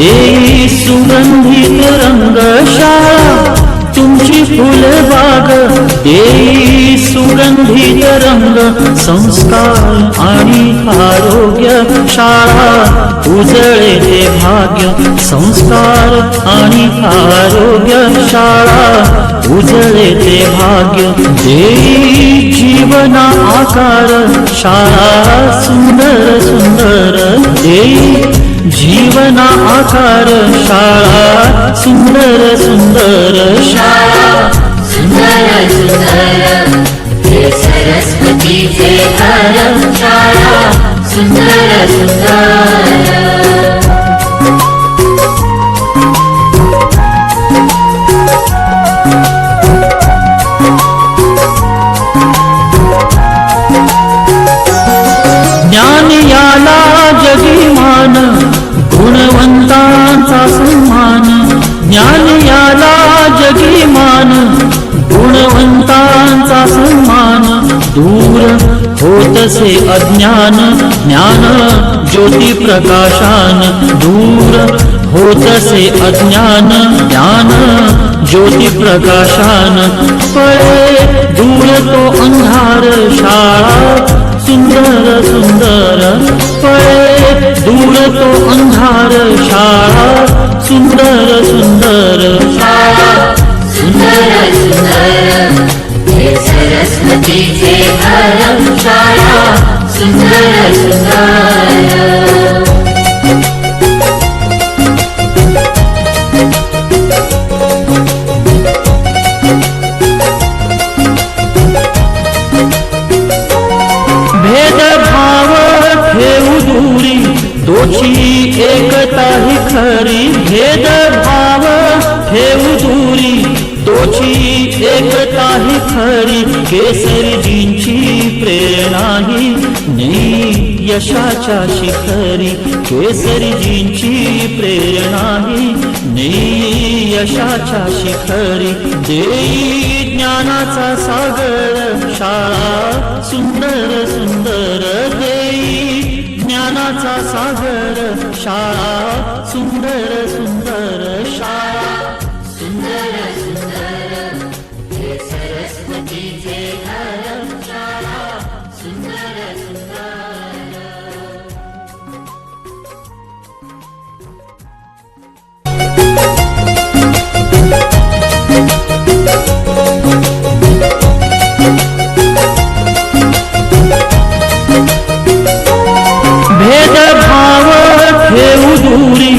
देई सुगंधित रंग शाळा तुमची फुलबाग, देई सुगंधित रंग संस्कार आणि आरोग्य शाळा उजळे ते भाग्य, संस्कार आणि आरोग्य शाळा उजळे ते भाग्य, देई जीवना आकार शाळा सुंदर सुंदर, देई जीवना आकार शाळा सुंदर सुंदर शाळा सुंदर सुंदर हे सरस्वतीचे घर शाळा सुंदर सुंदर। ज्ञान याला जगीमान गुणवंतांचा सन्मान, ज्ञान याला जगीमान गुणवंतांचा सन्मान, दूर होतसे अज्ञान ज्ञान ज्योती प्रकाशान, दूर होतसे अज्ञान ज्ञान ज्योती प्रकाशान, पळे दूर तो अंधार शाळा सुंदर सुंदर, पळे दूर तो अंधार शाळा सुंदर सुंदर शाळा सुंदर सुंदर हे सरस्वतीचे घर शाळा सुंदर सुंदर। भेदभाव ठेवू दूरी तोची एकता ही खरी, भेदभाव ठेवू दूरी तोची एकता ही खरी, केसरीजींची प्रेरणा ही नेई यशाच्या शिखरी, केसरीजींची प्रेरणा ही नेई यशाच्या शिखरी, देई ज्ञानाचा सागर शाळा सुंदर सुंदर, देई ज्ञानाचा सागर शाळा सुंदर सुंदर शाळा सुंदर सुंदर हे सरस्वतीचे घर शाळा सुंदर भेदभाव ठेवू दूरी